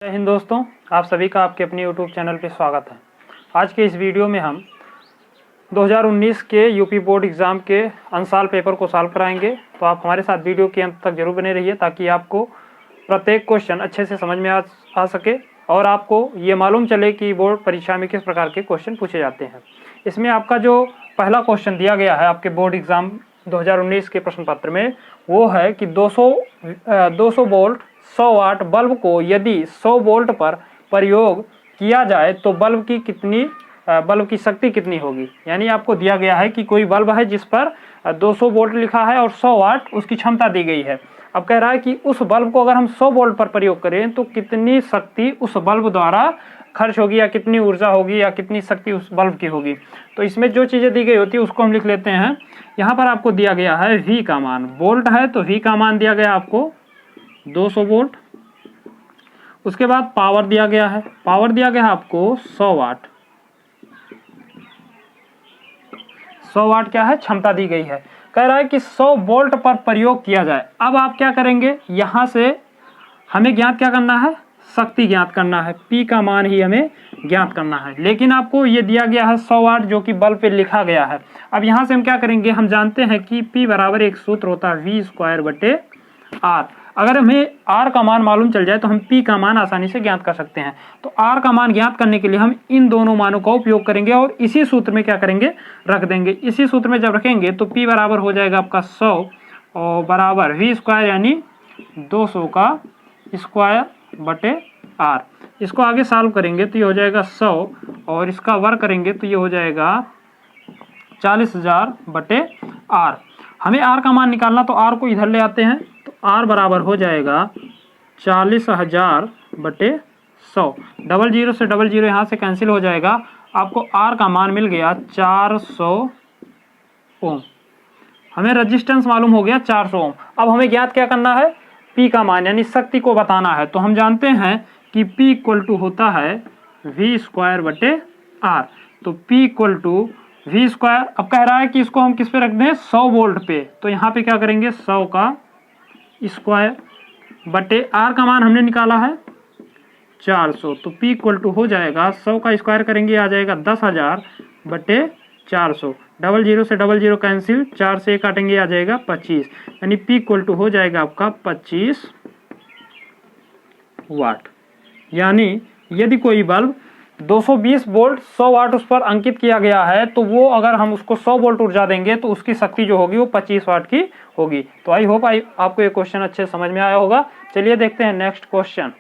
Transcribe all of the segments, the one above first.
जय हिंद दोस्तों, आप सभी का आपके अपने YouTube चैनल पे स्वागत है। आज के इस वीडियो में हम 2019 के यूपी बोर्ड एग्ज़ाम के अंशाल पेपर को सॉल्व कराएंगे। तो आप हमारे साथ वीडियो के अंत तक जरूर बने रहिए ताकि आपको प्रत्येक क्वेश्चन अच्छे से समझ में आ सके और आपको ये मालूम चले कि बोर्ड परीक्षा में किस प्रकार के क्वेश्चन पूछे जाते हैं। इसमें आपका जो पहला क्वेश्चन दिया गया है आपके बोर्ड एग्ज़ाम 2019 के प्रश्न पत्र में, वो है कि 200 वोल्ट 100 वाट बल्ब को यदि 100 वोल्ट पर प्रयोग किया जाए तो बल्ब की शक्ति कितनी होगी। यानी आपको दिया गया है कि कोई बल्ब है जिस पर 200 वोल्ट लिखा है और 100 वाट उसकी क्षमता दी गई है। अब कह रहा है कि उस बल्ब को अगर हम 100 वोल्ट पर प्रयोग करें तो कितनी शक्ति उस बल्ब द्वारा खर्च होगी या कितनी ऊर्जा होगी या कितनी शक्ति उस बल्ब की होगी। तो इसमें जो चीज़ें दी गई होती है उसको हम लिख लेते हैं। यहाँ पर आपको दिया गया है V का मान, वोल्ट है तो V का मान दिया गया आपको 200 वोल्ट। उसके बाद पावर दिया गया है, पावर दिया गया है आपको 100 वाट। 100 वाट क्या है, क्षमता दी गई है। कह रहा है कि 100 वोल्ट पर प्रयोग किया जाए। अब आप क्या करेंगे, यहां से हमें ज्ञात क्या करना है, शक्ति ज्ञात करना है, P का मान ही हमें ज्ञात करना है। लेकिन आपको ये दिया गया है 100 वाट जो कि बल्ब पे लिखा गया है। अब यहां से हम क्या करेंगे, हम जानते हैं कि P बराबर एक सूत्र होता है V²/R। अगर हमें R का मान मालूम चल जाए तो हम P का मान आसानी से ज्ञात कर सकते हैं। तो R का मान ज्ञात करने के लिए हम इन दोनों मानों का उपयोग करेंगे और इसी सूत्र में क्या करेंगे, रख देंगे। इसी सूत्र में जब रखेंगे तो P बराबर हो जाएगा आपका 100 और बराबर V² यानी 200 का स्क्वायर/R। इसको आगे सॉल्व करेंगे तो ये हो जाएगा 100 और इसका वर्ग करेंगे तो ये हो जाएगा 40,000/R। हमें R का मान निकालना तो R को इधर ले आते हैं तो R बराबर हो जाएगा 40,000/100। 00 से 00 यहाँ से कैंसिल हो जाएगा। आपको R का मान मिल गया 400 ओम। हमें रेजिस्टेंस मालूम हो गया 400 ओम। अब हमें ज्ञात क्या करना है, P का मान यानी शक्ति को बताना है। तो हम जानते हैं कि P इक्वल टू होता है V²/R। तो P इक्वल टू V²। अब कह रहा है कि इसको हम किस पे रख दें, 100 वोल्ट पे। तो यहाँ पे क्या करेंगे, 100 का स्क्वायर/R का मान हमने निकाला है 400। तो P इक्वल टू हो जाएगा 100 का स्क्वायर करेंगे आ जाएगा 10,000/400। 00 से 00 कैंसिल, 4 से काटेंगे आ जाएगा 25। यानी P इक्वल टू हो जाएगा आपका 25 वाट। यानी यदि कोई बल्ब 220 वोल्ट 100 वाट उस पर अंकित किया गया है तो वो अगर हम उसको 100 वोल्ट ऊर्जा देंगे तो उसकी शक्ति जो होगी वो 25 वाट की होगी। तो आई होप आपको ये क्वेश्चन अच्छे समझ में आया होगा। चलिए देखते हैं नेक्स्ट क्वेश्चन।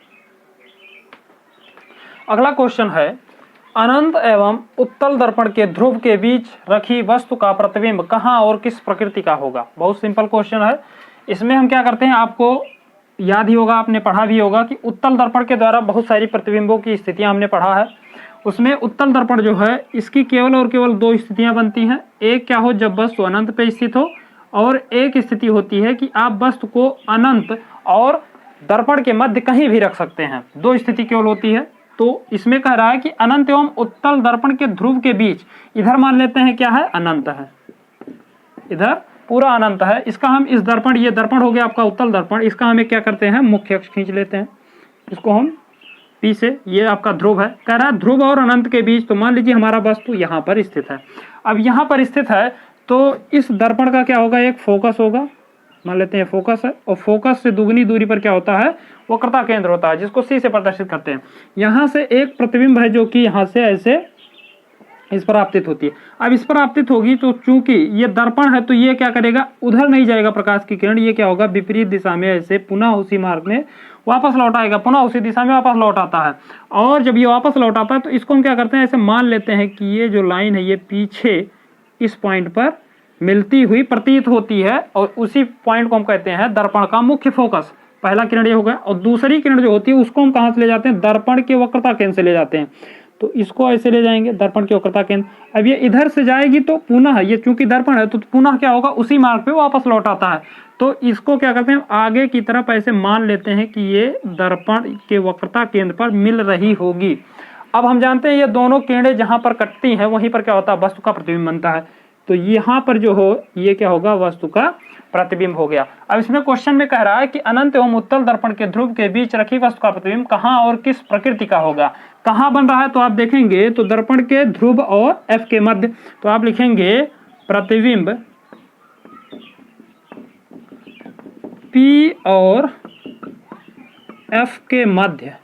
अगला क्वेश्चन है, अनंत एवं उत्तल दर्पण के ध्रुव के बीच रखी वस्तु का प्रतिबिंब कहाँ और किस प्रकृति का होगा। बहुत सिंपल क्वेश्चन है। इसमें हम क्या करते हैं, आपको याद ही होगा, आपने पढ़ा भी होगा कि उत्तल दर्पण के द्वारा बहुत सारी प्रतिबिंबों की स्थितियां हमने पढ़ा है। उसमें उत्तल दर्पण जो है इसकी केवल और केवल दो स्थितियां बनती हैं। एक क्या हो, जब वस्तु अनंत पे स्थित हो, और एक स्थिति होती है कि आप वस्तु को अनंत और दर्पण के मध्य कहीं भी रख सकते हैं। दो स्थिति केवल होती है। तो इसमें कह रहा है कि अनंत एवं उत्तल दर्पण के ध्रुव के बीच, इधर मान लेते हैं क्या है, अनंत है, इधर पूरा अनंत है। इसका हम इस दर्पण, ये दर्पण हो गया आपका उत्तल दर्पण, इसका हमें क्या करते हैं, मुख्य अक्ष खींच लेते हैं। इसको हम P से, ये आपका ध्रुव है। कह रहा है ध्रुव और अनंत के बीच, तो मान लीजिए हमारा वस्तु यहाँ पर स्थित है। अब यहाँ पर स्थित है तो इस दर्पण का क्या होगा, एक फोकस होगा, मान लेते हैं फोकस है, और फोकस से दुगनी दूरी पर क्या होता है, वक्रता केंद्र होता है, जिसको C से प्रदर्शित करते हैं। यहाँ से एक प्रतिबिंब है जो कि यहाँ से ऐसे इस पर आपतित होती है। अब इस पर आपतित होगी तो चूंकि ये दर्पण है तो ये क्या करेगा, उधर नहीं जाएगा प्रकाश की किरण, ये क्या होगा, विपरीत दिशा में ऐसे पुनः उसी मार्ग में वापस लौट आएगा, पुनः उसी दिशा में वापस लौट आता है। और जब ये वापस लौट आता है तो इसको हम क्या करते हैं, ऐसे मान लेते हैं कि ये जो लाइन है ये पीछे इस पॉइंट पर मिलती हुई प्रतीत होती है, और उसी पॉइंट को हम कहते हैं दर्पण का मुख्य फोकस। पहला किरण ये होगा, और दूसरी किरण जो होती है उसको हम कहाँ से ले जाते हैं, दर्पण के वक्रता केंद्र से ले जाते हैं। तो इसको ऐसे ले जाएंगे दर्पण के वक्रता केंद्र। अब ये इधर से जाएगी तो पुनः ये चूंकि दर्पण है तो पुनः क्या होगा, उसी मार्ग पे वापस लौट आता है। तो इसको क्या करते हैं, आगे की तरफ ऐसे मान लेते हैं कि ये दर्पण के वक्रता केंद्र पर मिल रही होगी। अब हम जानते हैं ये दोनों किरणें जहां पर कटती हैं वहीं पर क्या होता है, वस्तु का प्रतिबिंब बनता है। तो यहाँ पर जो हो ये क्या होगा, वस्तु का प्रतिबिंब हो गया। अब इसमें क्वेश्चन में कह रहा है कि अनंत एवं उत्तल दर्पण के ध्रुव के बीच रखी वस्तु का प्रतिबिंब कहाँ और किस प्रकृति का होगा। कहाँ बन रहा है तो आप देखेंगे तो दर्पण के ध्रुव और एफ के मध्य, तो आप लिखेंगे प्रतिबिंब P और F के मध्य।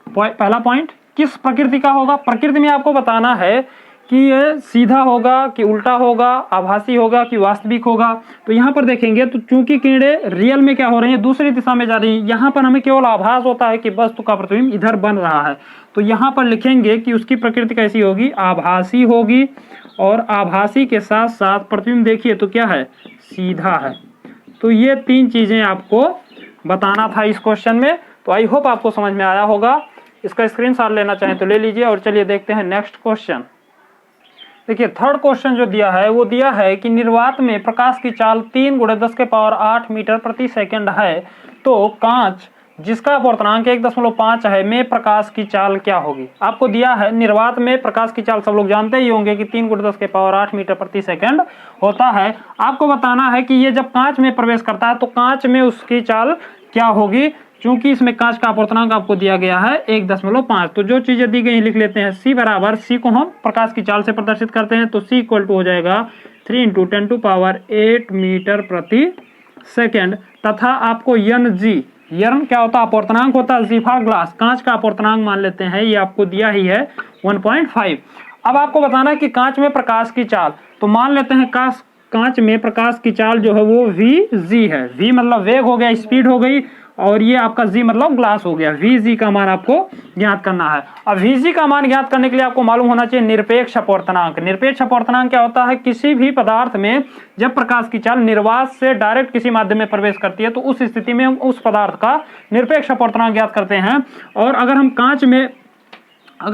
पहला पॉइंट किस प्रकृति का होगा। प्रकृति में आपको बताना है कि ये सीधा होगा कि उल्टा होगा, आभासी होगा कि वास्तविक होगा। तो यहाँ पर देखेंगे तो चूंकि किरणें रियल में क्या हो रही है, दूसरी दिशा में जा रही है, यहाँ पर हमें केवल आभास होता है कि वस्तु का प्रतिबिंब इधर बन रहा है। तो यहाँ पर लिखेंगे कि उसकी प्रकृति कैसी होगी, आभासी होगी। और आभासी के साथ साथ प्रतिबिंब देखिए तो क्या है, सीधा है। तो ये तीन चीजें आपको बताना था इस क्वेश्चन में। तो आई होप आपको समझ में आया होगा। इसका स्क्रीनशॉट लेना चाहें तो ले लीजिए। और चलिए देखते हैं नेक्स्ट क्वेश्चन। देखिए थर्ड क्वेश्चन जो दिया है वो दिया है कि निर्वात में प्रकाश की चाल 3 × 10⁸ मीटर प्रति सेकंड है, तो कांच जिसका अपवर्तनांक 1.5 है में प्रकाश की चाल क्या होगी। आपको दिया है निर्वात में प्रकाश की चाल, सब लोग जानते ही होंगे कि 3 × 10⁸ मीटर प्रति सेकंड होता है। आपको बताना है कि ये जब कांच में प्रवेश करता है तो कांच में उसकी चाल क्या होगी। चूंकि इसमें कांच का अपवर्तनांक आपको दिया गया है 1.5, तो जो चीजें दी गई लिख लेते हैं। C बराबर, C को हम प्रकाश की चाल से प्रदर्शित करते हैं, तो C इक्वल टू हो जाएगा 3 × 10⁸ मीटर प्रति सेकेंड। तथा आपको यन क्या होता है, अपवर्तनांक होता है। जी फॉर ग्लास, कांच का अपवर्तनांक मान लेते हैं, ये आपको दिया ही है 1.5। अब आपको बताना है कि कांच में प्रकाश की चाल, तो मान लेते हैं कांच में प्रकाश की चाल जो है वो Vg है। V मतलब वेग हो गया, स्पीड हो गई, और ये आपका G मतलब ग्लास हो गया। Vg का मान आपको ज्ञात करना है। अब Vg का मान ज्ञात करने के लिए आपको मालूम होना चाहिए निरपेक्ष अपवर्तनांक। निरपेक्ष अपवर्तनांक क्या होता है, किसी भी पदार्थ में जब प्रकाश की चाल निर्वात से डायरेक्ट किसी माध्यम में प्रवेश करती है तो उस स्थिति में हम उस पदार्थ का निरपेक्ष अपवर्तनांक ज्ञात करते हैं। और अगर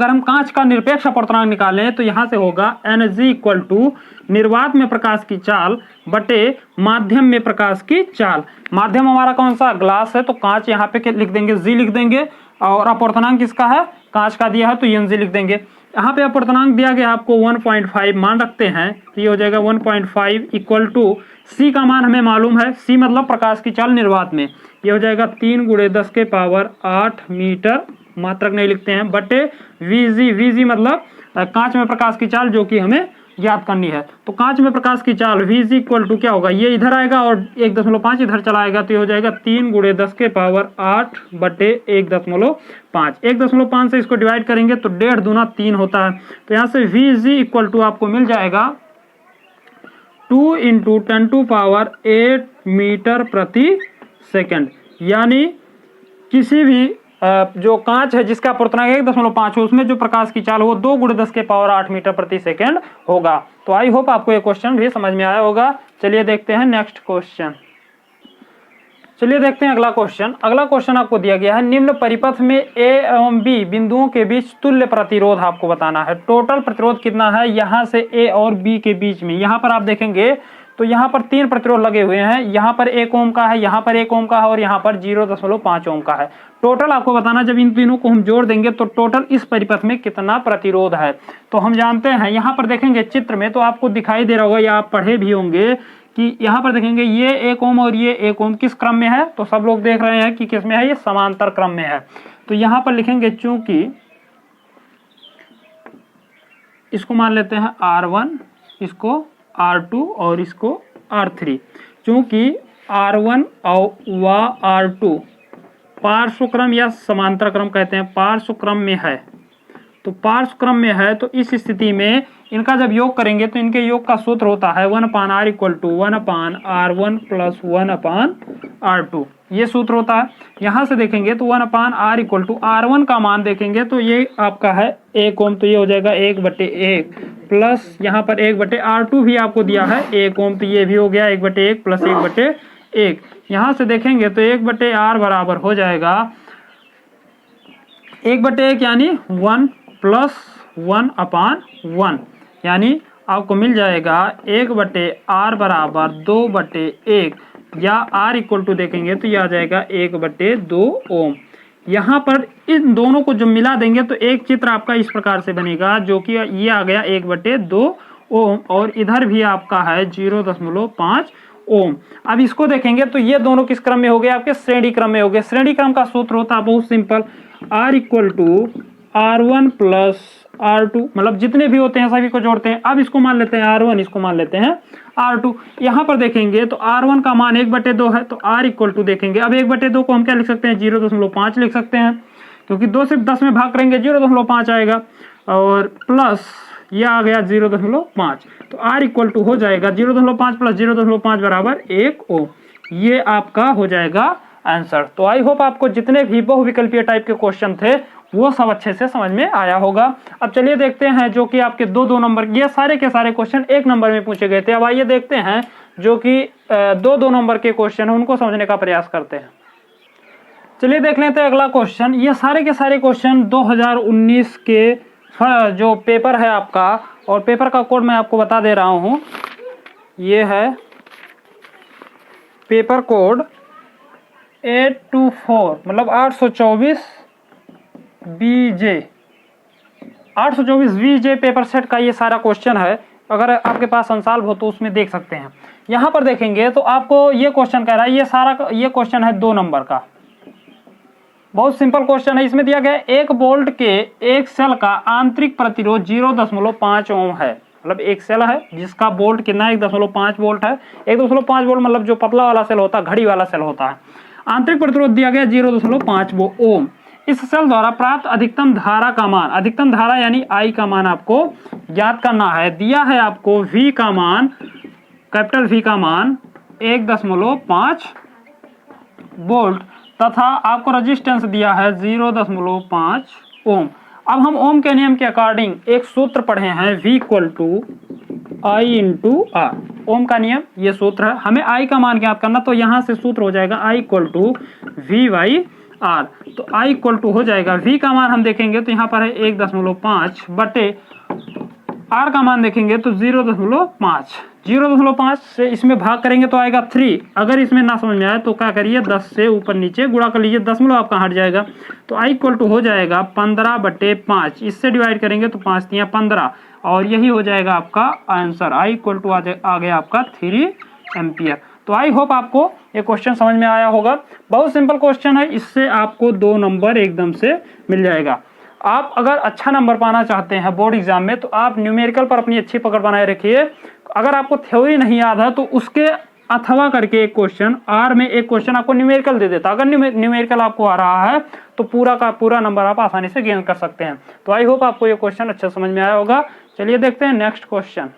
हम कांच का निरपेक्ष अपवर्तनांक निकालें तो यहां से होगा Ng इक्वल टू निर्वात में प्रकाश की चाल बटे माध्यम में प्रकाश की चाल। माध्यम हमारा कौन सा, ग्लास है, तो कांच यहाँ पे लिख देंगे, G लिख देंगे। और अपवर्तनांक किसका है, कांच का दिया है तो Ng लिख देंगे। यहाँ पे अपवर्तनांक दिया गया आपको 1.5 मान रखते हैं, तो ये हो जाएगा 1.5 इक्वल टू C का मान हमें मालूम है, C मतलब प्रकाश की चाल निर्वात में, ये हो जाएगा 3 × 10⁸ मीटर, मात्रक नहीं लिखते हैं, बटे Vg मतलब कांच में प्रकाश की चाल जो कि हमें ज्ञात करनी है। तो कांच में प्रकाश की चाल Vg इक्वल टू क्या होगा, ये इधर आएगा और 1.5 इधर चला आएगा, तो ये हो जाएगा 3 × 10⁸ बटे 1.5। 1.5 से इसको डिवाइड करेंगे तो 1.5 दूना 3 होता है। तो यहाँ से Vg इक्वल टू आपको मिल जाएगा 2 × 10⁸ मीटर प्रति सेकेंड। यानी किसी भी जो कांच है जिसका अपवर्तनांक 1.5 है उसमें जो प्रकाश की चाल हो 2 × 10⁸ मीटर प्रति सेकेंड होगा। तो आई होप आपको ये क्वेश्चन भी समझ में आया होगा। चलिए देखते हैं नेक्स्ट क्वेश्चन। चलिए देखते हैं अगला क्वेश्चन। अगला क्वेश्चन आपको दिया गया है निम्न परिपथ में A एवं B बिंदुओं के बीच तुल्य प्रतिरोध आपको बताना है। टोटल प्रतिरोध कितना है यहाँ से A और B के बीच में। यहाँ पर आप देखेंगे तो यहाँ पर 3 प्रतिरोध लगे हुए हैं, यहाँ पर 1 ओम का है, यहाँ पर 1 ओम का है और यहाँ पर 0.5 ओम का है। टोटल आपको बताना, जब इन तीनों को हम जोड़ देंगे तो टोटल इस परिपथ में कितना प्रतिरोध है। तो हम जानते हैं, यहाँ पर देखेंगे चित्र में तो आपको दिखाई दे रहा होगा या आप पढ़े भी होंगे कि यहाँ पर देखेंगे ये 1 ओम और ये 1 ओम किस क्रम में है, तो सब लोग देख रहे हैं कि किस में है, ये समांतर क्रम में है। तो यहाँ पर लिखेंगे चूंकि इसको मान लेते हैं R1, इसको R2 और इसको R3। चूंकि R1 और R2 पार्श्व क्रम या समांतर क्रम कहते हैं, पार्श्व क्रम में है, तो पार्श्व क्रम में है तो इस स्थिति में इनका जब योग करेंगे तो इनके योग का सूत्र होता है 1/r equal to 1/r1 plus 1/r2, ये सूत्र होता है। यहाँ से देखेंगे तो 1/r इक्वल टू R1 का मान देखेंगे तो ये आपका है 1 ओम, तो ये हो जाएगा 1/1 प्लस यहाँ पर 1/r2 भी आपको दिया है 1 ओम, तो ये भी हो गया 1/1 प्लस 1/1। यहाँ से देखेंगे तो 1/r बराबर हो जाएगा 1/1 यानी 1 प्लस 1/1, यानी आपको मिल जाएगा 1/r बराबर 2/1 या r इक्वल टू देखेंगे तो ये आ जाएगा 1/2 ओम। यहाँ पर इन दोनों को जब मिला देंगे तो एक चित्र आपका इस प्रकार से बनेगा जो कि ये आ गया 1/2 ओम और इधर भी आपका है 0.5 ओम। अब इसको देखेंगे तो ये दोनों किस क्रम में हो गए, आपके श्रेणी क्रम में हो गए। श्रेणी क्रम का सूत्र होता है बहुत simple, R equal to R1 plus R2, मतलब जितने भी होते हैं सभी को जोड़ते हैं। अब इसको मान लेते हैं R1, इसको मान लेते हैं R2। यहाँ पर देखेंगे तो R1 का मान 1/2 है, तो R इक्वल टू देखेंगे। अब 1/2 को हम क्या लिख सकते हैं, 0.5 लिख सकते हैं, क्योंकि 2 से 10 में भाग करेंगे 0.5 आएगा, और प्लस ये आ गया 0.5। तो R इक्वल टू हो जाएगा 0.5 प्लस 0.5 बराबर 1 ओम। ये आपका हो जाएगा आंसर। तो आई होप आपको जितने भी बहुविकल्पीय टाइप के क्वेश्चन थे वो सब अच्छे से समझ में आया होगा। अब चलिए देखते हैं जो कि आपके 2-2 नंबर, ये सारे के सारे क्वेश्चन 1 नंबर में पूछे गए थे। अब आइए देखते हैं जो कि 2-2 नंबर के क्वेश्चन है उनको समझने का प्रयास करते हैं। चलिए देख लेते हैं अगला क्वेश्चन। ये सारे के सारे क्वेश्चन 2019 के जो पेपर है आपका, और पेपर का कोड मैं आपको बता दे रहा हूं, ये है पेपर कोड 824, मतलब 824 BJ 824 BJ पेपर सेट का ये सारा क्वेश्चन है। अगर आपके पास अनसॉल्व हो तो उसमें देख सकते हैं। यहाँ पर देखेंगे तो आपको ये क्वेश्चन कह रहा है, ये क्वेश्चन है 2 नंबर का, बहुत सिंपल क्वेश्चन है। इसमें दिया गया है 1 वोल्ट के एक सेल का आंतरिक प्रतिरोध 0.5 ओम है, मतलब एक सेल है जिसका वोल्ट कितना है, 1.5 वोल्ट है। 1.5 वोल्ट मतलब जो पतला वाला सेल होता है, घड़ी वाला सेल होता है। आंतरिक प्रतिरोध दिया गया 0.5 ओम। इस सेल द्वारा प्राप्त अधिकतम धारा का मान, अधिकतम धारा यानी I का मान आपको ज्ञात करना है। दिया है आपको V का मान, कैपिटल V का मान 1.5 वोल्ट, तथा आपको रेजिस्टेंस दिया है 0.5 ओम। अब हम ओम के नियम के अकॉर्डिंग एक सूत्र पढ़े हैं, V equal to I into R। Ohm का नियम ये सूत्र है, हमें I का मान ज्ञात करना, तो यहाँ से सूत्र हो जाएगा I इक्वल टू V/R। तो I इक्वल टू हो जाएगा, V का मान हम देखेंगे तो यहाँ पर है 1.5 बटे R का मान देखेंगे तो 0.5। 0.5 से इसमें भाग करेंगे तो आएगा 3। अगर इसमें ना समझ में आए तो क्या करिए, 10 से ऊपर नीचे गुणा कर लीजिए, दशमलव आपका हट जाएगा। तो I इक्वल टू हो जाएगा 15/5। इससे डिवाइड करेंगे तो 5 × 15, और यही हो जाएगा आपका आंसर। I इक्वल टू आ गया आपका 3 एम्पियर। तो आई होप आपको ये क्वेश्चन समझ में आया होगा। बहुत सिंपल क्वेश्चन है, इससे आपको 2 नंबर एकदम से मिल जाएगा। आप अगर अच्छा नंबर पाना चाहते हैं बोर्ड एग्जाम में, तो आप न्यूमेरिकल पर अपनी अच्छी पकड़ बनाए रखिए। अगर आपको थ्योरी नहीं याद है तो उसके अथवा करके एक क्वेश्चन, आर में एक क्वेश्चन आपको न्यूमेरिकल दे देता। अगर न्यूमेरिकल आपको आ रहा है तो पूरा का पूरा नंबर आप आसानी से गेन कर सकते हैं। तो आई होप आपको ये क्वेश्चन अच्छा समझ में आया होगा। चलिए देखते हैं नेक्स्ट क्वेश्चन।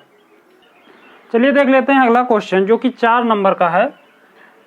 चलिए देख लेते हैं अगला क्वेश्चन जो कि 4 नंबर का है।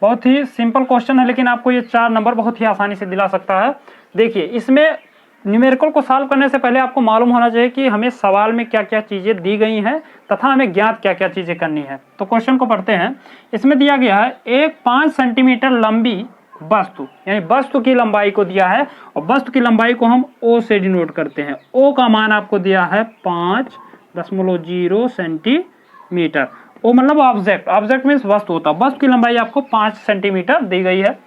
बहुत ही सिंपल क्वेश्चन है, लेकिन आपको ये 4 नंबर बहुत ही आसानी से दिला सकता है। देखिए, इसमें न्यूमेरिकल को सॉल्व करने से पहले आपको मालूम होना चाहिए कि हमें सवाल में क्या क्या चीजें दी गई हैं तथा हमें ज्ञात क्या क्या चीजें करनी है। तो क्वेश्चन को पढ़ते हैं। इसमें दिया गया है एक 5 सेंटीमीटर लंबी वस्तु, यानी वस्तु की लंबाई को दिया है, और वस्तु की लंबाई को हम O से डिनोट करते हैं। O का मान आपको दिया है 5.0 सेंटीमीटर। O मतलब ऑब्जेक्ट, ऑब्जेक्ट मीन्स वस्तु होता है। वस्तु की लंबाई आपको 5 सेंटीमीटर दी गई है।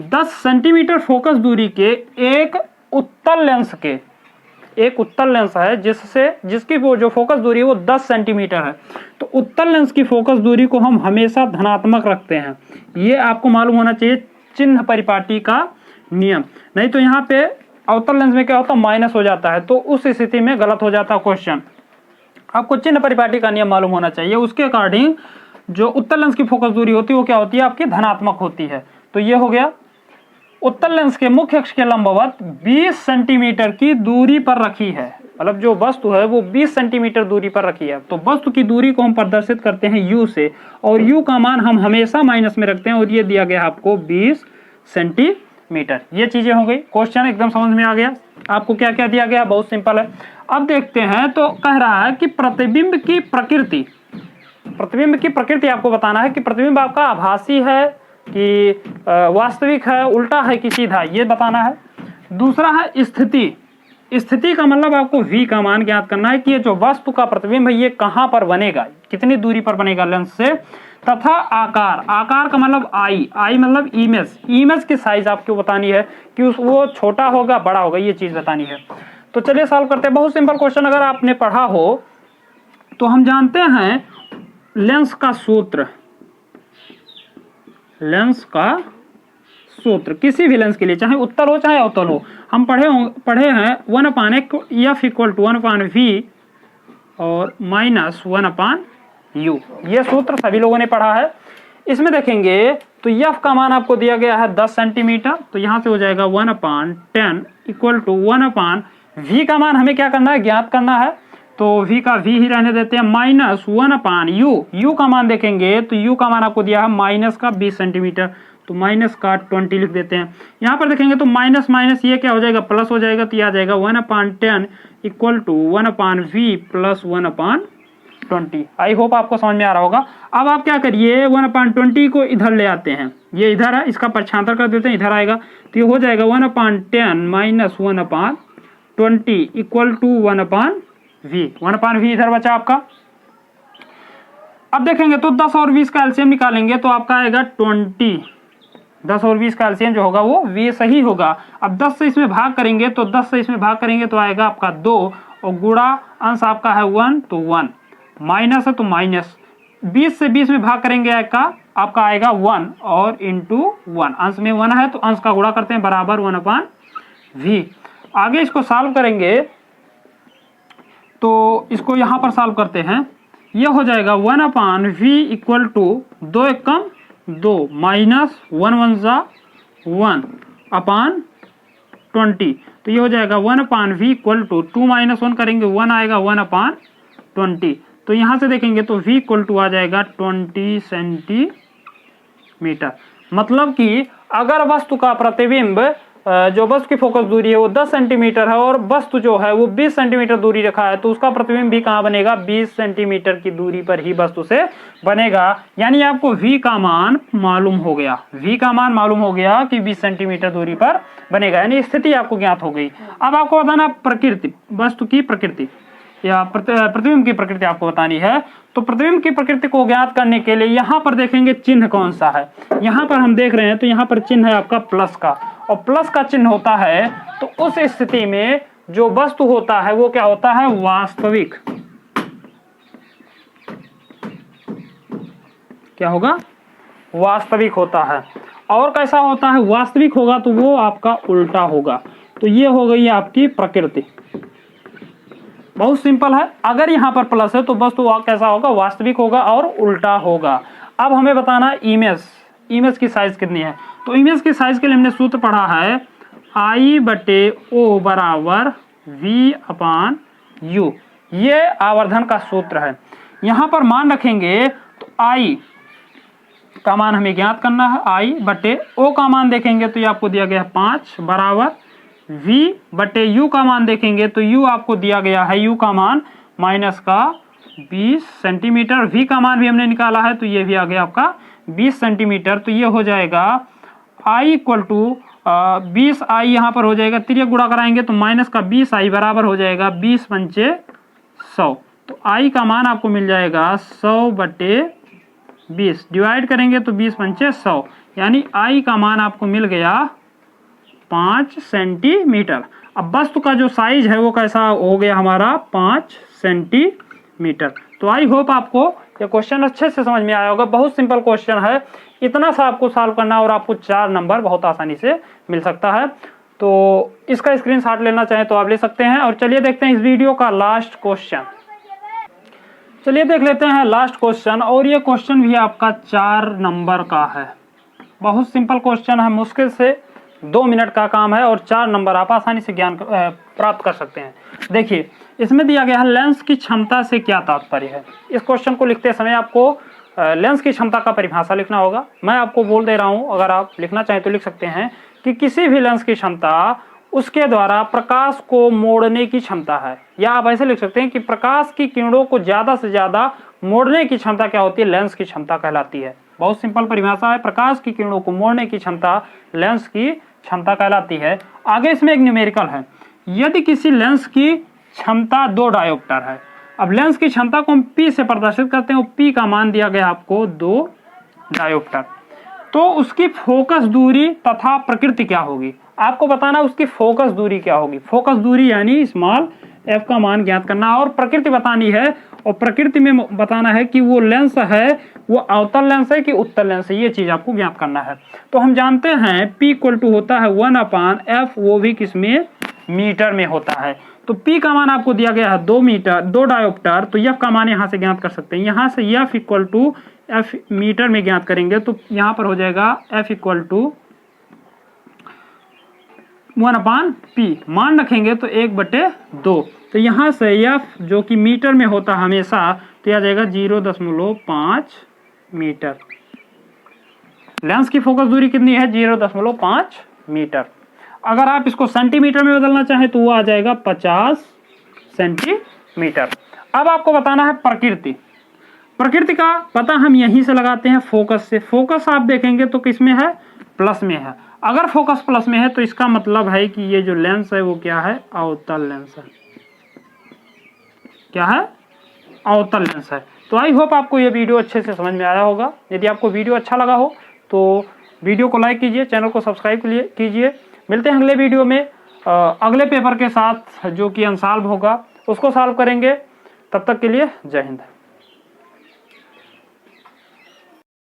10 सेंटीमीटर फोकस दूरी के एक उत्तल लेंस है जिसकी वो जो फोकस दूरी है वो 10 सेंटीमीटर है। तो उत्तल लेंस की फोकस दूरी को हम हमेशा धनात्मक रखते हैं। ये आपको मालूम होना चाहिए, चिन्ह परिपाटी का नियम। नहीं तो यहाँ पे अवतल लेंस में क्या होता है, माइनस हो जाता है, तो उस स्थिति में गलत हो जाता है क्वेश्चन। आपको चिन्ह परिपाटी का नियम मालूम होना चाहिए। उसके अकॉर्डिंग जो उत्तल लेंस की फोकस दूरी होती है वो क्या होती है, आपकी धनात्मक होती है। तो ये हो गया। उत्तल लेंस के मुख्य अक्ष के लंबवत 20 सेंटीमीटर की दूरी पर रखी है, मतलब जो वस्तु है वो 20 सेंटीमीटर दूरी पर रखी है। तो वस्तु की दूरी को हम प्रदर्शित करते हैं U से, और U का मान हम हमेशा माइनस में रखते हैं, और ये दिया गया आपको 20 सेंटीमीटर। ये चीजें हो गई। क्वेश्चन एकदम समझ में आ गया। आपको क्या क्या दिया गया, बहुत सिंपल है। अब देखते हैं, तो कह रहा है कि प्रतिबिंब की प्रकृति आपको बताना है कि प्रतिबिंब आपका आभासी है कि वास्तविक है, उल्टा है कि सीधा, ये बताना है। दूसरा है स्थिति का मतलब आपको V का मान ज्ञात करना है कि ये जो वस्तु का प्रतिबिंब है ये कहां पर बनेगा, कितनी दूरी पर बनेगा लेंस से। तथा आकार का मतलब I मतलब इमेज की साइज आपको बतानी है कि वो छोटा होगा बड़ा होगा, ये चीज बतानी है। तो चलिए सॉल्व करते हैं। बहुत सिंपल क्वेश्चन, अगर आपने पढ़ा हो तो हम जानते हैं लेंस का सूत्र, लेंस का सूत्र किसी भी लेंस के लिए, चाहे उत्तल हो चाहे अवतल हो, हम पढ़े हैं 1/f = 1/v और -1/u। ये सूत्र सभी लोगों ने पढ़ा है। इसमें देखेंगे तो f का मान आपको दिया गया है 10 सेंटीमीटर, तो यहां से हो जाएगा 1/10 = 1/v का मान हमें क्या करना है, ज्ञात करना है, तो v का v ही रहने देते हैं, -1/u। u का मान देखेंगे तो u का मान आपको दिया है माइनस का 20 सेंटीमीटर, तो माइनस का 20 लिख देते हैं। यहाँ पर देखेंगे तो माइनस माइनस ये क्या हो जाएगा, प्लस हो जाएगा, तो ये आ जाएगा 1/10 = 1/v + 1/20। आई होप आपको समझ में आ रहा होगा। अब आप क्या करिए 1/20 को इधर ले आते हैं, ये इधर है, इसका पक्षांतर कर देते हैं, इधर आएगा, तो ये हो जाएगा 1/10 - 1/20 = 1/v। 1/v इधर बचा आपका। अब देखेंगे तो 10 और 20 का एलसीएम निकालेंगे तो आपका आएगा 20। 10 और 20 का एलसीएम जो होगा वो v सही होगा। अब 10 से इसमें भाग करेंगे तो 10 से इसमें भाग करेंगे तो आएगा आपका 2 और गुणा अंश आपका है 1 तो 1, माइनस है तो माइनस, 20 से 20 में भाग करेंगे आपका आएगा 1 और इंटू 1, अंश में 1 है तो अंश का गुणा करते हैं बराबर 1/v। आगे इसको सॉल्व करेंगे तो इसको यहाँ पर सॉल्व करते हैं, ये हो जाएगा 1/v = 2 एकम 2 माइनस 1 1/20, तो ये हो जाएगा 1/v = 2 - 1 करेंगे 1 आएगा 1/20, तो यहाँ से देखेंगे तो v = आ जाएगा 20 सेंटीमीटर। मतलब कि अगर वस्तु का प्रतिबिंब जो वस्तु की फोकस दूरी है वो 10 सेंटीमीटर है और वस्तु जो है वो 20 सेंटीमीटर दूरी रखा है, तो उसका प्रतिबिंब भी कहाँ बनेगा, 20 सेंटीमीटर की दूरी पर ही वस्तु से बनेगा। यानी आपको v का मान मालूम हो गया, v का मान मालूम हो गया कि 20 सेंटीमीटर दूरी पर बनेगा, यानी स्थिति आपको ज्ञात हो गई। अब आपको बताना प्रकृति, वस्तु की प्रकृति या प्रतिबिंब की प्रकृति आपको बतानी है। तो प्रतिबिंब की प्रकृति को ज्ञात करने के लिए यहाँ पर देखेंगे चिन्ह कौन सा है। यहाँ पर हम देख रहे हैं तो यहाँ पर चिन्ह है आपका प्लस का, और प्लस का चिन्ह होता है तो उस स्थिति में जो वस्तु होता है वो क्या होता है, वास्तविक। क्या होगा, वास्तविक होता है। और कैसा होता है, वास्तविक होगा तो वो आपका उल्टा होगा। तो ये हो गई आपकी प्रकृति, बहुत सिंपल है। अगर यहाँ पर प्लस है तो वस्तु कैसा होगा, वास्तविक होगा और उल्टा होगा। अब हमें बताना इमेज की साइज कितनी है। तो इमेज की साइज के लिए हमने सूत्र पढ़ा है I/O = v/u, ये आवर्धन का सूत्र है। यहाँ पर मान रखेंगे तो I का मान हमें ज्ञात करना है, I/O का मान देखेंगे तो ये आपको दिया गया है 5 बराबर v/u का मान देखेंगे तो u आपको दिया गया है, u का मान माइनस का 20 सेंटीमीटर, v का मान भी हमने निकाला है तो ये भी आ गया आपका 20 सेंटीमीटर। तो ये हो जाएगा I = 20I, यहाँ पर हो जाएगा तिर्यक गुणा कराएंगे तो माइनस का 20I बराबर हो जाएगा 20 × 100, तो I का मान आपको मिल जाएगा 100/20, डिवाइड करेंगे तो 20 × 100, यानी I का मान आपको मिल गया 5 सेंटीमीटर। अब वस्तु का जो साइज है वो कैसा हो गया हमारा, 5 सेंटीमीटर। तो आई होप आपको ये क्वेश्चन अच्छे से समझ में आया होगा। बहुत सिंपल क्वेश्चन है, इतना सा आपको सॉल्व करना और आपको 4 नंबर बहुत आसानी से मिल सकता है। तो इसका स्क्रीनशॉट लेना चाहें तो आप ले सकते हैं। और चलिए देखते हैं इस वीडियो का लास्ट क्वेश्चन। चलिए देख लेते हैं लास्ट क्वेश्चन, और ये क्वेश्चन भी आपका 4 नंबर का है। बहुत सिंपल क्वेश्चन है, मुश्किल से 2 मिनट का काम है और 4 नंबर आप आसानी से ज्ञान प्राप्त कर सकते हैं। देखिए इसमें दिया गया है लेंस की क्षमता से क्या तात्पर्य है। इस क्वेश्चन को लिखते समय आपको लेंस की क्षमता का परिभाषा लिखना होगा। मैं आपको बोल दे रहा हूं, अगर आप लिखना चाहें तो लिख सकते हैं कि किसी भी लेंस की क्षमता उसके द्वारा प्रकाश को मोड़ने की क्षमता है, या आप ऐसे लिख सकते हैं कि प्रकाश की किरणों को ज्यादा से ज्यादा मोड़ने की क्षमता क्या होती है, लेंस की क्षमता कहलाती है। बहुत सिंपल परिभाषा है, प्रकाश की किरणों को मोड़ने की क्षमता लेंस की क्षमता कहलाती है। आगे इसमें एक न्यूमेरिकल है, यदि किसी लेंस की क्षमता 2 डायोप्टर है। अब लेंस की क्षमता को हम P से प्रदर्शित करते हैं, P का मान दिया गया आपको 2 डायोप्टर, तो उसकी फोकस दूरी तथा प्रकृति क्या होगी आपको बताना, उसकी फोकस दूरी क्या होगी। फोकस दूरी यानी स्मॉल f का मान ज्ञात करना, और प्रकृति बतानी है और प्रकृति में बताना है कि वो लेंस है वो अवतल लेंस है कि उत्तल लेंस है, ये चीज आपको ज्ञात करना है। तो हम जानते हैं P इक्वल टू होता है 1/f, वो भी किसमें, मीटर में होता है। तो P का मान आपको दिया गया है 2 मीटर 2 डायोप्टर, तो F का मान यहाँ से ज्ञात कर सकते हैं। यहाँ से F equal to F metre में ज्ञात करेंगे तो यहाँ पर हो जाएगा F इक्वल टू 1/P, मान रखेंगे तो 1/2। तो यहाँ से F जो कि मीटर में होता हमेशा, तो यह आ जाएगा 0.5 मीटर। लेंस की फोकस दूरी कितनी है, 0.5 मीटर। अगर आप इसको सेंटीमीटर में बदलना चाहें तो वो आ जाएगा 50 सेंटीमीटर। अब आपको बताना है प्रकृति। प्रकृति का पता हम यहीं से लगाते हैं फोकस से। फोकस आप देखेंगे तो किसमें है, प्लस में है। अगर फोकस प्लस में है तो इसका मतलब है कि ये जो लेंस है वो क्या है, अवतल लेंस है। क्या है, अवतल लेंस है। तो आई होप आपको ये वीडियो अच्छे से समझ में आया होगा। यदि आपको वीडियो अच्छा लगा हो तो वीडियो को लाइक कीजिए, चैनल को सब्सक्राइब कीजिए। मिलते हैं अगले वीडियो में अगले पेपर के साथ जो कि अनसॉल्व होगा, उसको सॉल्व करेंगे। तब तक के लिए जय हिंद।